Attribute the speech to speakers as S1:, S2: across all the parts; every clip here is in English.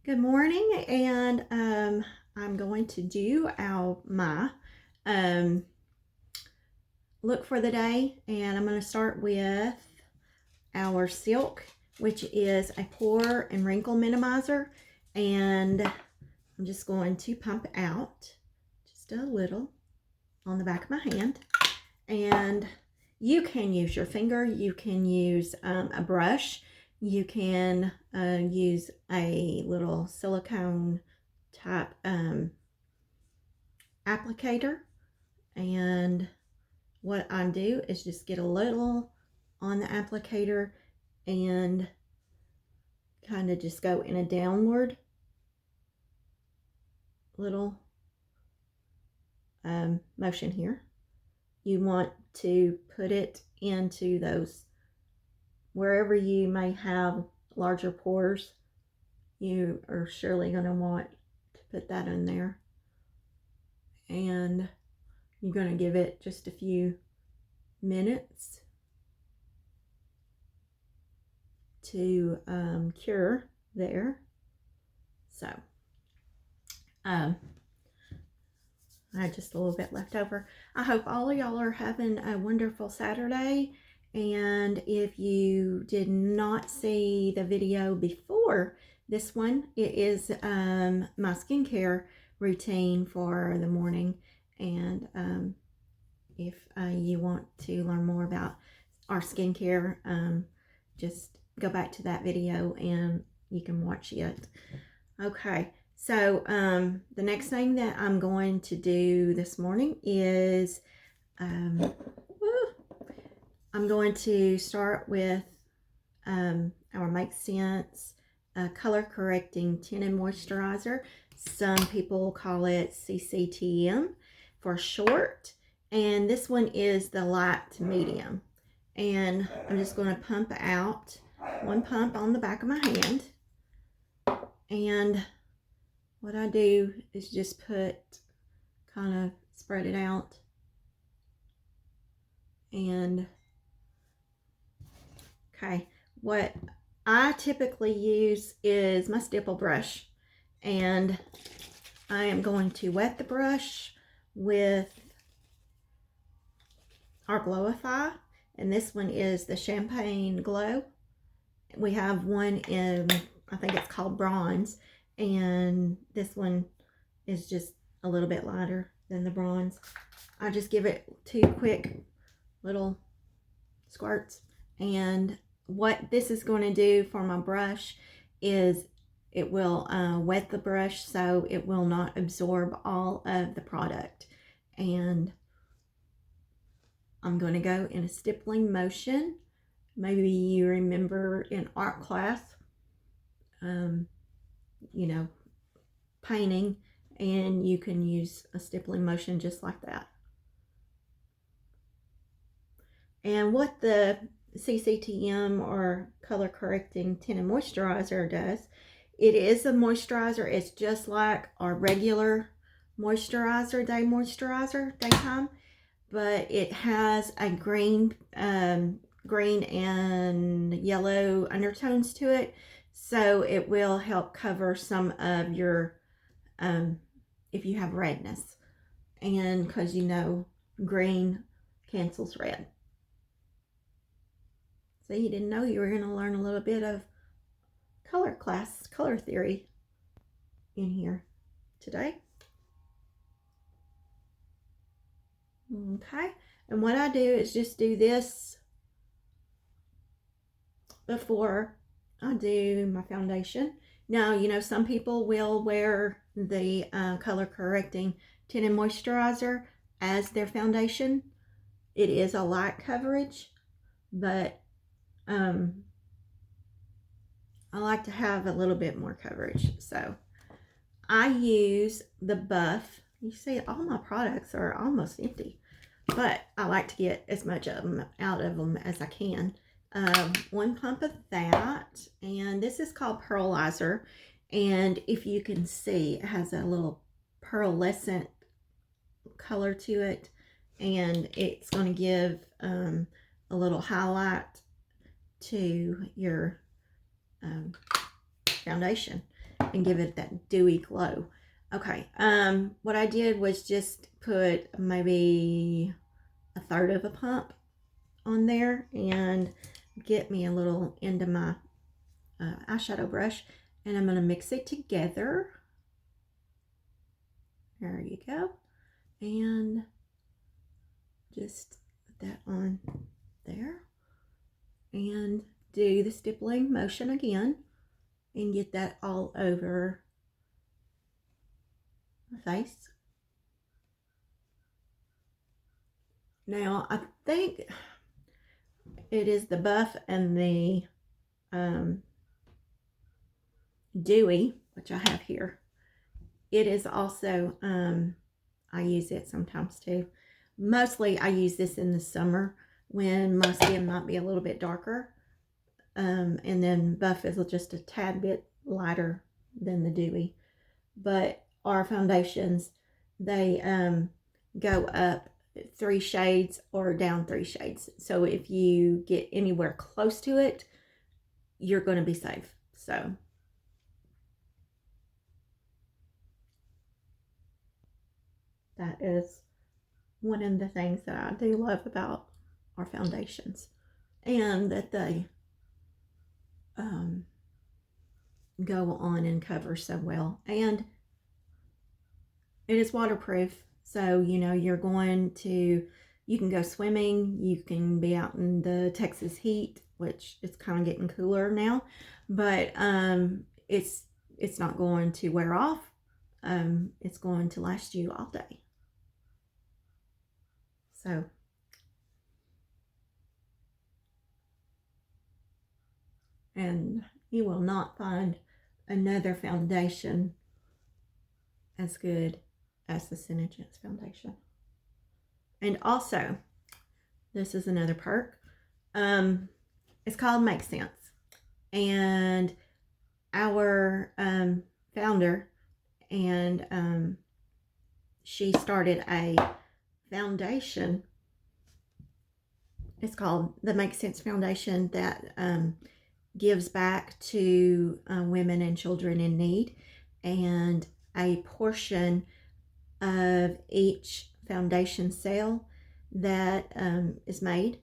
S1: Good morning, and I'm going to do my look for the day, and I'm going to start with our silk, which is a pore and wrinkle minimizer, and I'm just going to pump out just a little on the back of my hand. And you can use your finger, you can use a brush, you can use a little silicone type applicator. And what I do is just get a little on the applicator and kind of just go in a downward little motion here. You want to put it into those, wherever you may have larger pores, you are surely going to want to put that in there. And you're going to give it just a few minutes to cure there. So I had just a little bit left over. I hope all of y'all are having a wonderful Saturday. And if you did not see the video before this one, it is my skincare routine for the morning. And if you want to learn more about our skincare, just go back to that video and you can watch it. Okay. So the next thing that I'm going to do this morning is I'm going to start with our Make Sense color correcting tinted moisturizer. Some people call it CCTM for short, and this one is the light to medium. And I'm just going to pump out one pump on the back of my hand, and what I do is just kind of spread it out. And okay, what I typically use is my stipple brush, and I am going to wet the brush with our Glowify, and this one is the Champagne Glow. We have one in, I think it's called Bronze, and this one is just a little bit lighter than the Bronze. I just give it 2 quick little squirts, and what this is going to do for my brush is it will wet the brush so it will not absorb all of the product. And I'm going to go in a stippling motion. Maybe you remember in art class, you know, painting, and you can use a stippling motion just like that. And what the CCTM or color correcting tinted moisturizer does, it is a moisturizer. It's just like our regular moisturizer, daytime, but it has a green and yellow undertones to it, so it will help cover some of your if you have redness, and because you know green cancels red. So you didn't know you were going to learn a little bit of color theory in here today. Okay, and what I do is just do this before I do my foundation. Now, you know, some people will wear the color correcting tinted moisturizer as their foundation. It is a light coverage, but I like to have a little bit more coverage. So I use the Buff. You see, all my products are almost empty, but I like to get as much of them out of them as I can. 1 pump of that, and this is called Pearlizer, and if you can see, it has a little pearlescent color to it, and it's going to give a little highlight to your foundation. and give it that dewy glow. Okay, what I did was just put maybe a third of a pump on there and get me a little into my eyeshadow brush, and I'm going to mix it together. There you go. And just put that on there and do the stippling motion again and get that all over my face. Now I think it is the Buff and the Dewy, which I have here. It is also, I use it sometimes too. Mostly I use this in the summer when my skin might be a little bit darker. And then Buff is just a tad bit lighter than the Dewy. But our foundations, they go up 3 shades or down 3 shades. So if you get anywhere close to it, you're going to be safe. So that is one of the things that I do love about our foundations, and that they go on and cover so well. And it is waterproof, so you know you can go swimming, you can be out in the Texas heat, which it's kind of getting cooler now, but it's not going to wear off. It's going to last you all day. So and you will not find another foundation as good as the Senegence foundation. And also, this is another perk. It's called Make Sense, and our founder, and she started a foundation. It's called the Make Sense Foundation, that gives back to women and children in need, and a portion of each foundation sale that is made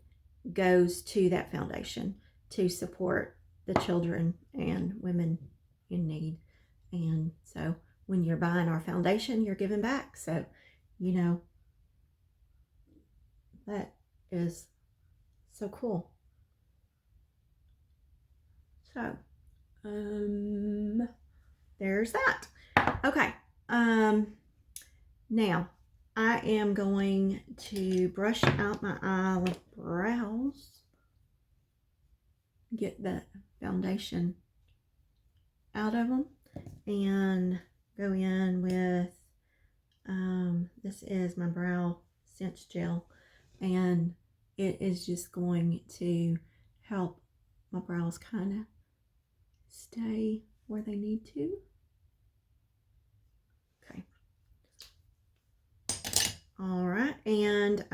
S1: goes to that foundation to support the children and women in need. And so when you're buying our foundation, you're giving back. So, you know, that is so cool. So, there's that. Okay. Now I am going to brush out my eyebrows, get the foundation out of them, and go in with this is my brow cinch gel, and it is just going to help my brows kind of stay where they need to. Okay. All right, and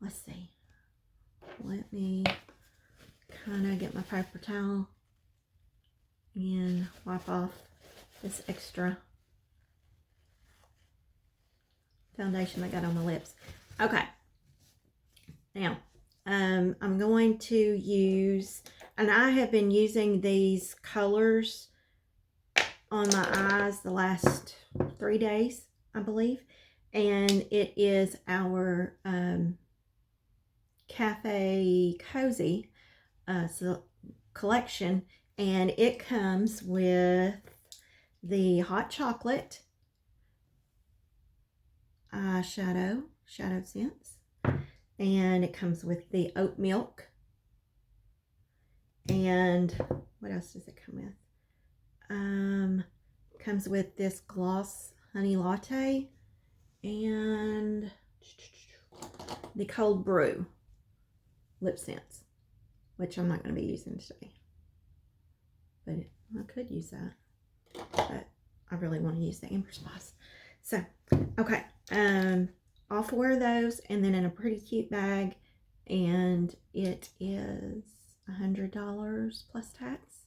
S1: let's see. Let me kind of get my paper towel and wipe off this extra foundation I got on my lips. Okay. Now, I'm going to use, and I have been using these colors on my eyes the last 3 days, I believe, and it is our Cafe Cozy collection, and it comes with the hot chocolate eyeshadow, Shadow Sense, and it comes with the oat milk, and what else does it come with? Comes with this gloss honey latte and the cold brew lip sense, which I'm not going to be using today, but I could use that, but I really want to use the Amber Spice. So, okay, all 4 of those, and then in a pretty cute bag, and it is $100 plus tax,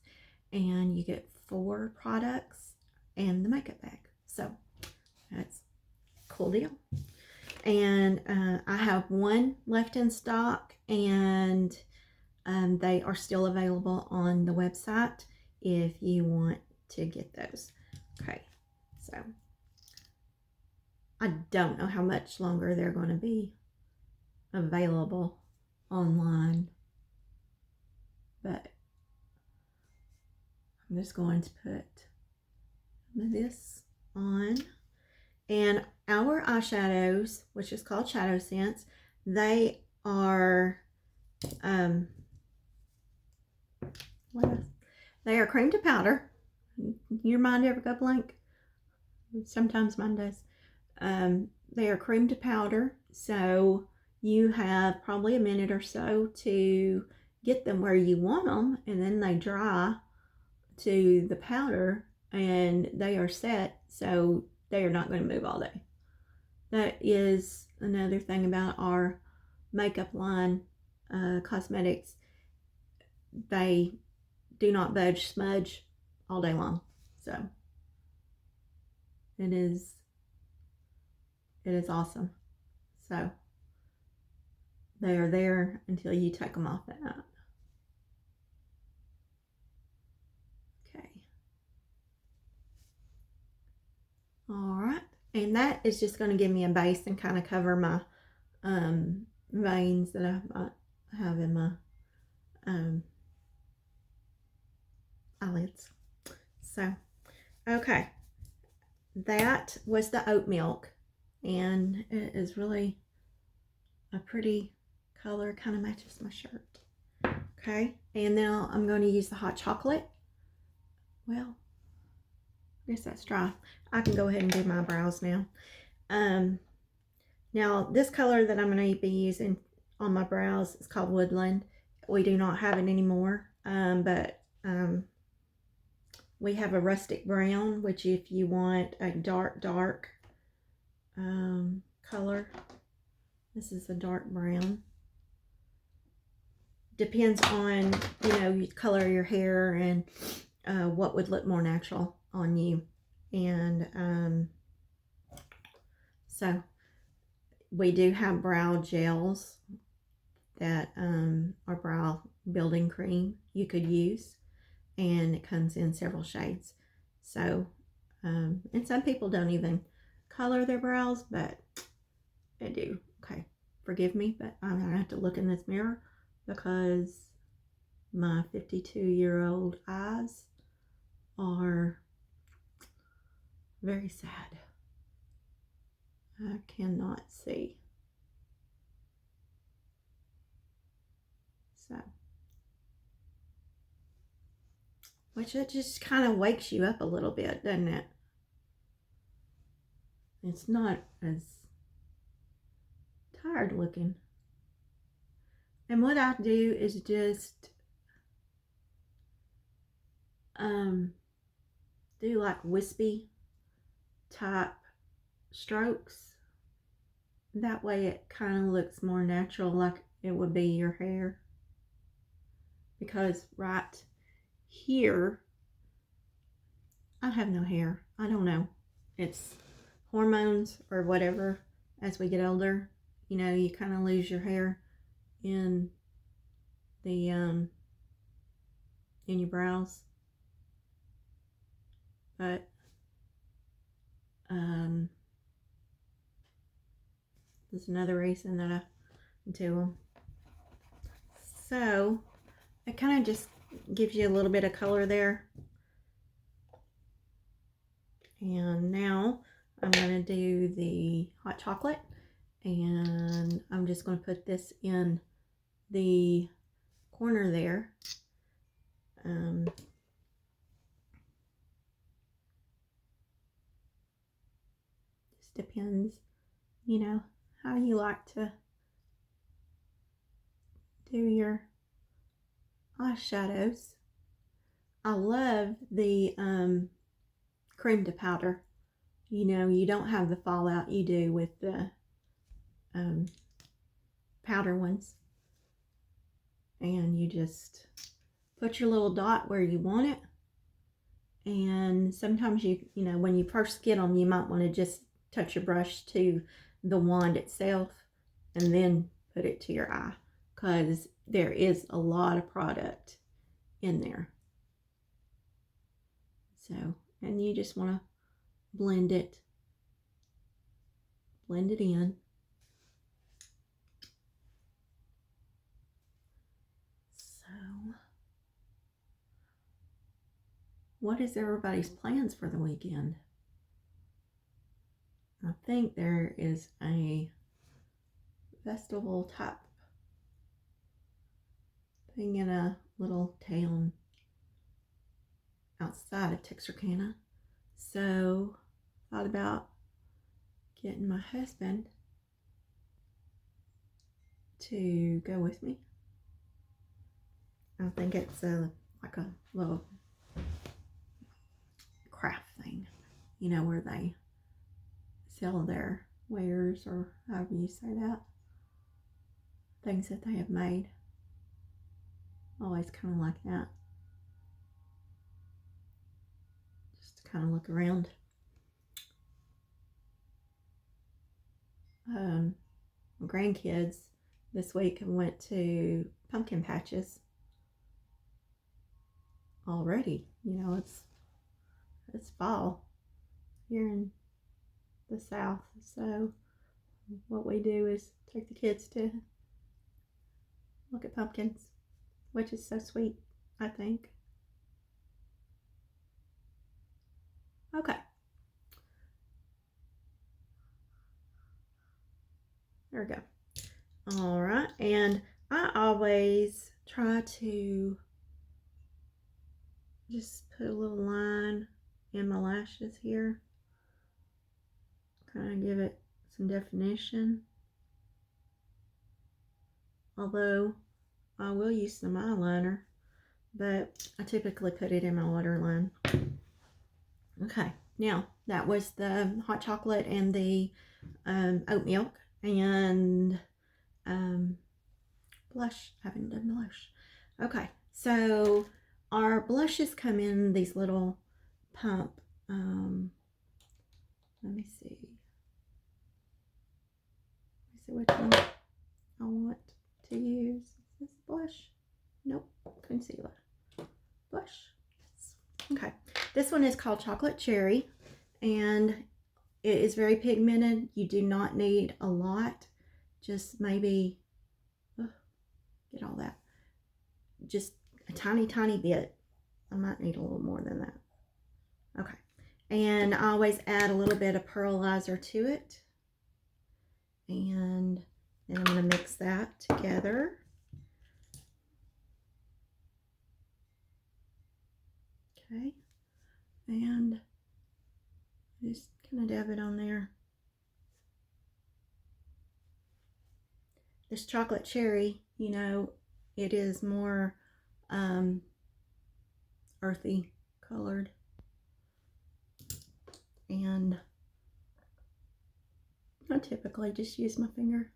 S1: and you get 4 products and the makeup bag. So that's a cool deal. And I have 1 left in stock, and they are still available on the website if you want to get those. Okay, so I don't know how much longer they're going to be available online, but I'm just going to put this on. And our eyeshadows, which is called Shadow Sense, they are what else? They are cream to powder. Your mind ever go blank? Sometimes mine does. They are cream to powder, so you have probably a minute or so to get them where you want them, and then they dry to the powder and they are set, so they are not going to move all day. That is another thing about our makeup line, cosmetics. They do not budge, smudge all day long. So it is awesome. So they are there until you take them off at night. Okay. All right. And that is just going to give me a base and kind of cover my veins that I might have in my eyelids. So, okay. That was the oat milk, and it is really a pretty color, kind of matches my shirt. Okay, and now I'm going to use the hot chocolate. Well, I guess that's dry. I can go ahead and do my brows now. Now this color that I'm going to be using on my brows is called Woodland. We do not have it anymore, but we have a rustic brown, which if you want a dark color, this is a dark brown. Depends on, you color your hair and what would look more natural on you. And so we do have brow gels that are brow building cream you could use, and it comes in several shades. So and some people don't even color their brows, but I do. Okay, forgive me, but I'm gonna have to look in this mirror because my 52-year-old eyes are very sad. I cannot see. So, which it just kind of wakes you up a little bit, doesn't it? It's not as tired looking. And what I do is just do like wispy type strokes. That way it kind of looks more natural, like it would be your hair. Because right here, I have no hair. I don't know. It's hormones or whatever. As we get older, you kind of lose your hair in the in your brows. But there's another reason that I do them. So it kind of just gives you a little bit of color there. And now I'm going to do the hot chocolate, and I'm just going to put this in the corner there. Just depends, how you like to do your eyeshadows. I love the cream to powder. You don't have the fallout you do with the powder ones. And you just put your little dot where you want it, And sometimes you know, when you first get them, you might want to just touch your brush to the wand itself and then put it to your eye, because there is a lot of product in there. So, and you just want to blend it in. So, what is everybody's plans for the weekend? I think there is a festival type thing in a little town outside of Texarkana. So, thought about getting my husband to go with me. I think it's like a little craft thing, you know, where they sell their wares, or however you say that, things that they have made. Always kind of like that, just to kind of look around. My grandkids this week went to pumpkin patches already. You know, it's fall here in the South, so what we do is take the kids to look at pumpkins, which is so sweet, I think. Okay. There we go. All right, and I always try to just put a little line in my lashes here, kind of give it some definition. Although I will use some eyeliner, but I typically put it in my waterline. Okay, now that was the hot chocolate and the oat milk and blush. I haven't done blush. Okay, so our blushes come in these little pump. Let me see. Which one I want to use. Is this blush? Nope. Concealer. Blush. Yes. Okay. This one is called Chocolate Cherry, and it is very pigmented. You do not need a lot. Just maybe, get all that. Just a tiny, tiny bit. I might need a little more than that. Okay. And I always add a little bit of pearlizer to it. And then I'm going to mix that together. Okay. And just kind of dab it on there. This chocolate cherry, you know, it is more earthy colored. And I typically just use my finger.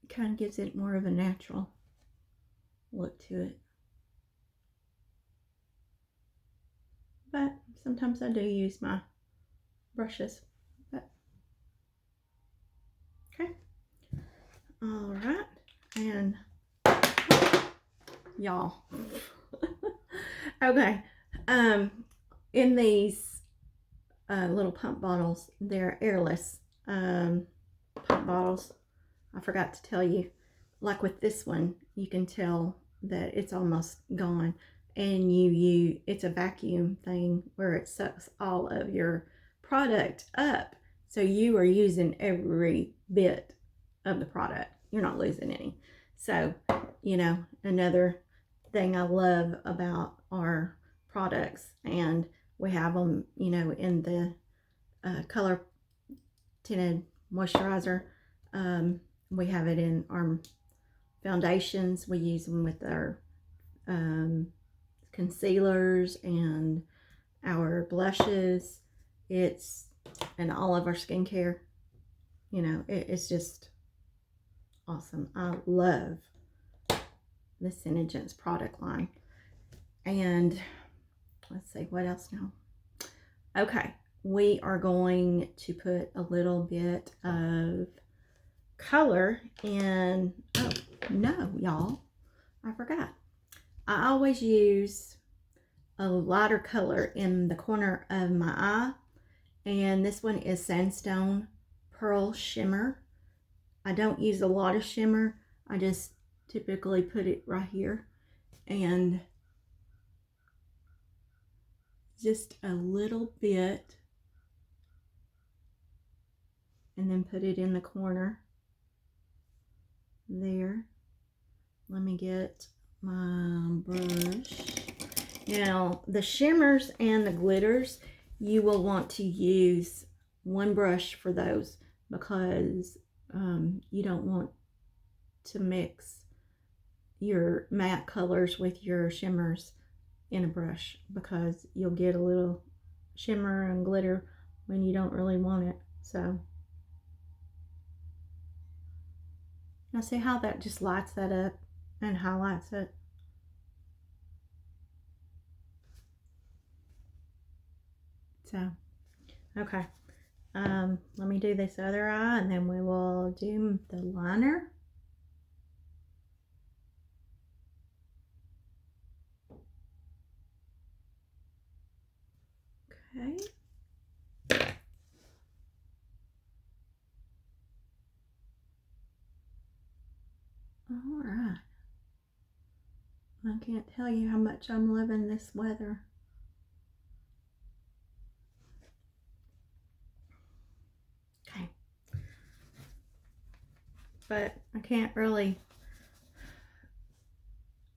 S1: It kind of gives it more of a natural look to it. But sometimes I do use my brushes. But okay. All right. And y'all. Okay. In these little pump bottles, they're airless pump bottles. I forgot to tell you, like with this one, you can tell that it's almost gone, and it's a vacuum thing where it sucks all of your product up, so you are using every bit of the product. You're not losing any. So, you know, another thing I love about our products, and we have them, you know, in the color tinted moisturizer. We have it in our foundations. We use them with our concealers and our blushes. It's in all of our skincare. You know, it's just awesome. I love the Senegence product line. And let's see, what else now? Okay, we are going to put a little bit of color in, oh, no, y'all, I forgot. I always use a lighter color in the corner of my eye, and this one is Sandstone Pearl Shimmer. I don't use a lot of shimmer. I just typically put it right here, and just a little bit, and then put it in the corner there. Let me get my brush. Now, the shimmers and the glitters, you will want to use one brush for those, because you don't want to mix your matte colors with your shimmers in a brush, because you'll get a little shimmer and glitter when you don't really want it. So now see how that just lights that up and highlights it. So okay, let me do this other eye, and then we will do the liner. Okay. All right. I can't tell you how much I'm loving this weather. Okay. But I can't really,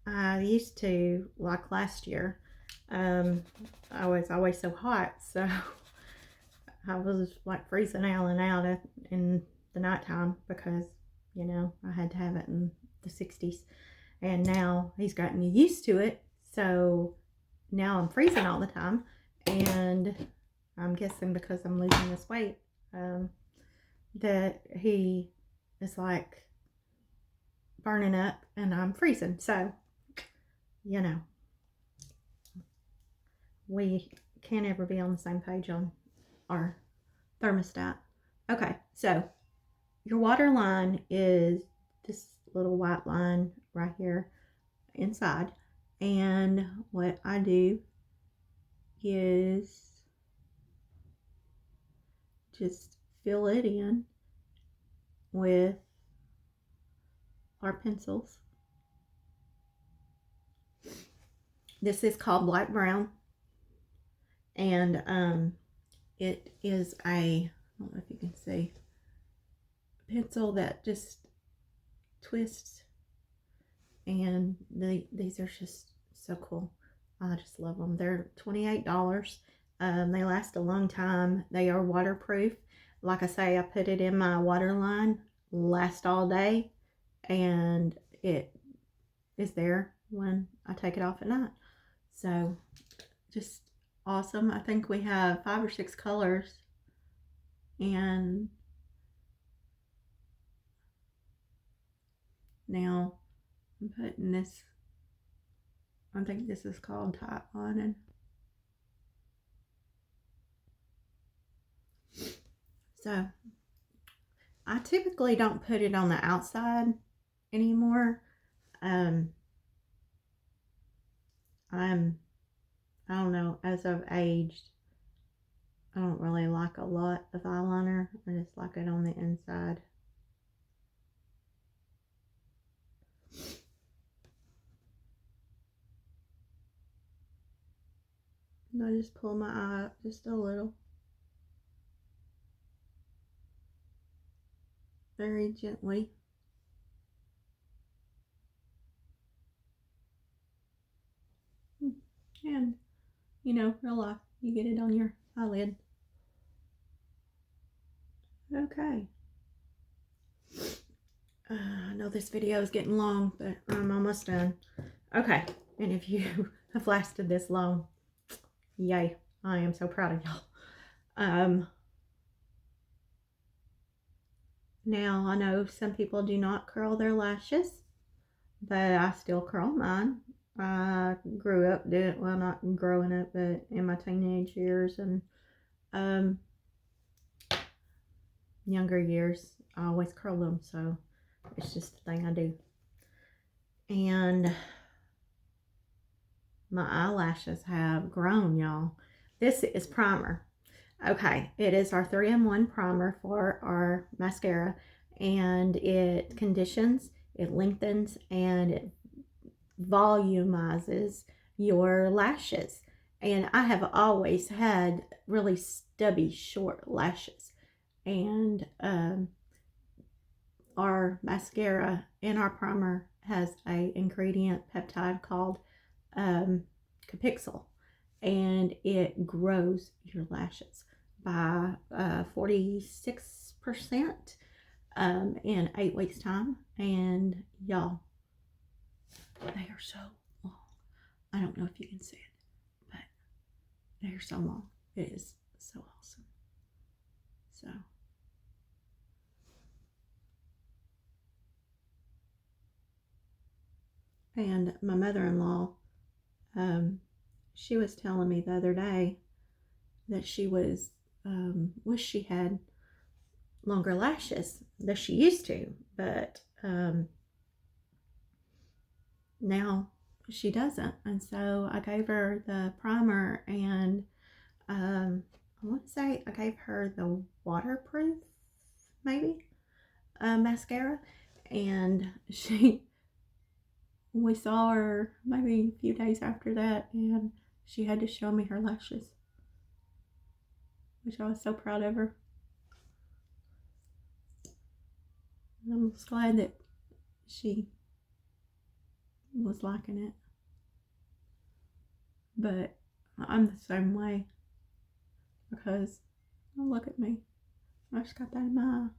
S1: I used to, like last year, I was always so hot, so I was like freezing Alan out in the nighttime, because, you know, I had to have it in the 60s. And now he's gotten used to it, so now I'm freezing all the time. And I'm guessing because I'm losing this weight, that he is like burning up and I'm freezing. So, you know, we can't ever be on the same page on our thermostat. Okay, so your water line is this little white line right here inside, and what I do is just fill it in with our pencils. This is called Black Brown, and it is a, I don't know if you can see, pencil that just twists, and these are just so cool. I just love them. They're $28. They last a long time. They are waterproof. Like I say, I put it in my water line, last all day, and it is there when I take it off at night. So just awesome. I think we have 5 or 6 colors, and now I'm putting this, I think this is called tight lining. So I typically don't put it on the outside anymore. I don't know, as I've aged, I don't really like a lot of eyeliner. I just like it on the inside. And I just pull my eye up just a little. Very gently. And, you know, real life, you get it on your eyelid. Okay. I know this video is getting long, but I'm almost done. Okay, and if you have lasted this long, yay, I am so proud of y'all. Now, I know some people do not curl their lashes, but I still curl mine. I grew up doing, well, not growing up, but in my teenage years and um, younger years, I always curl them, so it's just the thing I do. And my eyelashes have grown, y'all. This is primer. Okay, it is our 3-in-1 primer for our mascara, and it conditions, it lengthens, and it volumizes your lashes. And I have always had really stubby short lashes, and our mascara and our primer has a ingredient peptide called Capixyl, and it grows your lashes by 46% in 8 weeks time. And y'all, they are so long. I don't know if you can see it, but they are so long. It is so awesome. So and my mother-in-law, she was telling me the other day that she was wish she had longer lashes that she used to, but now she doesn't. And so I gave her the primer, and I want to say I gave her the waterproof maybe mascara, and we saw her maybe a few days after that, and she had to show me her lashes, which I was so proud of her. I'm just glad that she was liking it. But I'm the same way, because oh, look at me, I just got that in my eye.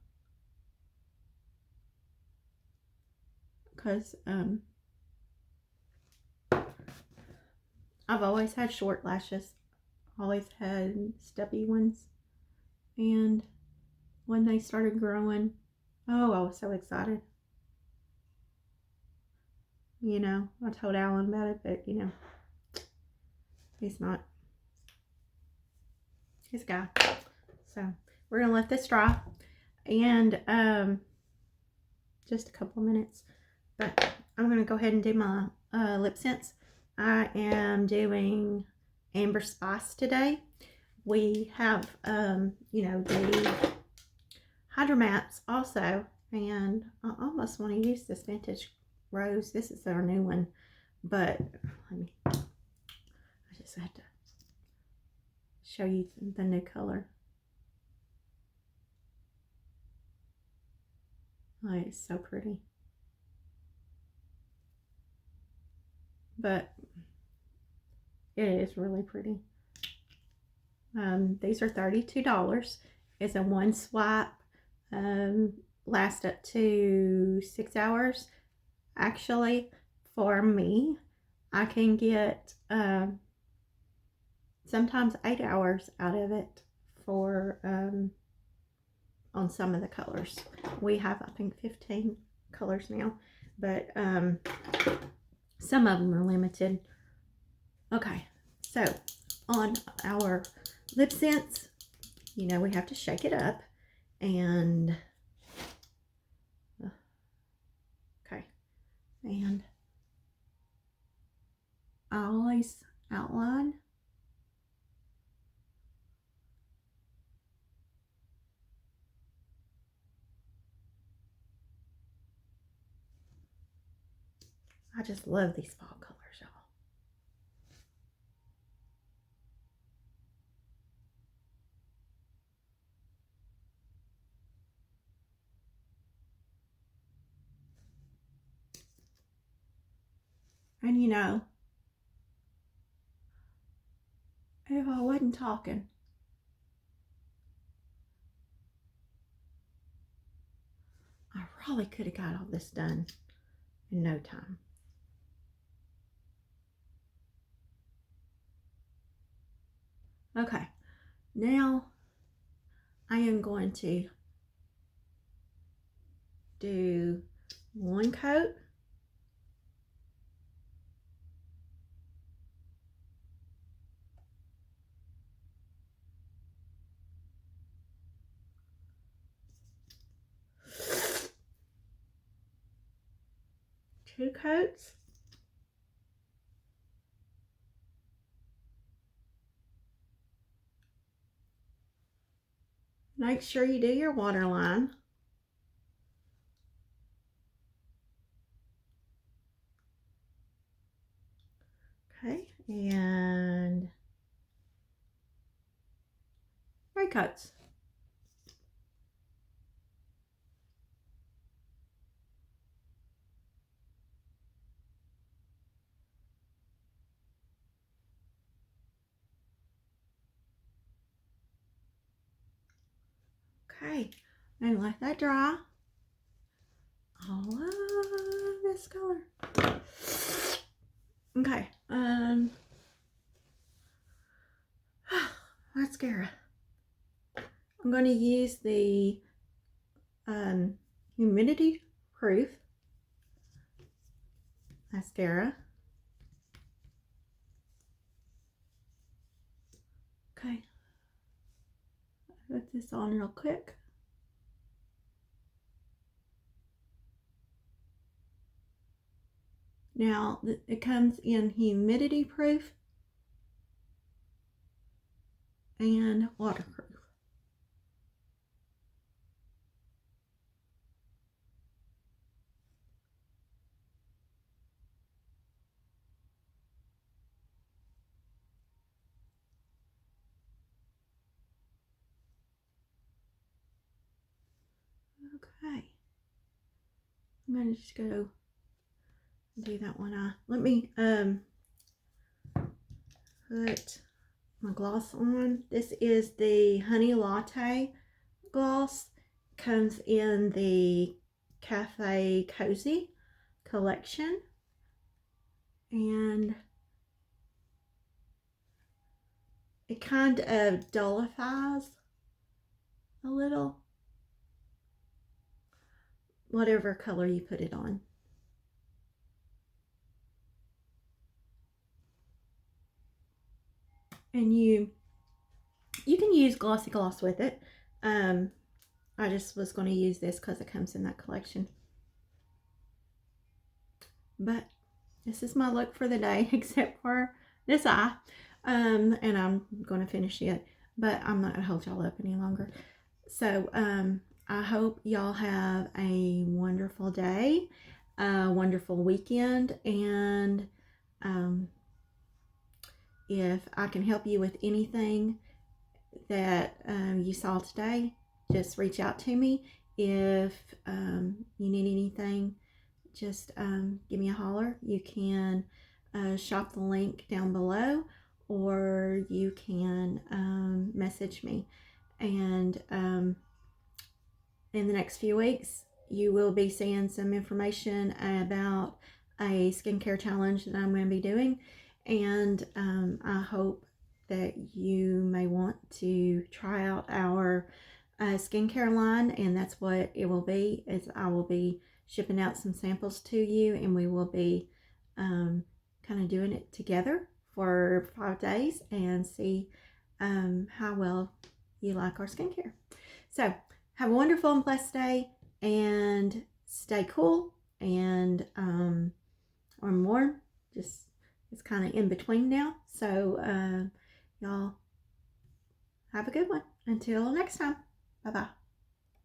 S1: Because I've always had short lashes, always had stubby ones, and when they started growing, oh, I was so excited. You know, I told Alan about it, but you know, he's not his guy. So we're gonna let this dry, and just a couple of minutes. But I'm gonna go ahead and do my lip scents. I am doing Amber Spice today. We have you know, the Hydro Mattes also, and I almost want to use this Vintage Rose. This is our new one, but let me, I just had to show you the new color. Oh, it's so pretty. But it is really pretty. These are $32. It's a one swipe, last up to 6 hours. Actually, for me, I can get sometimes 8 hours out of it for on some of the colors. We have, I think, 15 colors now, but some of them are limited. Okay, so on our lip scents, you know, we have to shake it up, and okay, and I always outline. I just love these fall colors, y'all. And you know, if I wasn't talking, I probably could have got all this done in no time. Okay, now I am going to do one coat, 2 coats. Make sure you do your waterline. Okay, and 3 coats. Okay, and let that dry. I love this color. Okay, mascara. I'm going to use the humidity proof mascara. Okay, put this on real quick. Now it comes in humidity proof and waterproof. Okay, I'm gonna just go do that one eye. Let me put my gloss on. This is the Honey Latte gloss. Comes in the Cafe Cozy collection, and it kind of dullifies a little, whatever color you put it on. And you can use glossy gloss with it. I just was going to use this because it comes in that collection. But this is my look for the day, except for this eye. And I'm going to finish it, but I'm not going to hold y'all up any longer. So I hope y'all have a wonderful day, a wonderful weekend, and if I can help you with anything that you saw today, just reach out to me. If you need anything, just give me a holler. You can shop the link down below, or you can message me. And in the next few weeks, you will be seeing some information about a skincare challenge that I'm going to be doing. And I hope that you may want to try out our skincare line, and that's what it will be. Is I will be shipping out some samples to you, and we will be kind of doing it together for 5 days and see how well you like our skincare. So have a wonderful and blessed day, and stay cool, and or more, just it's kind of in between now. So y'all have a good one. Until next time. Bye-bye.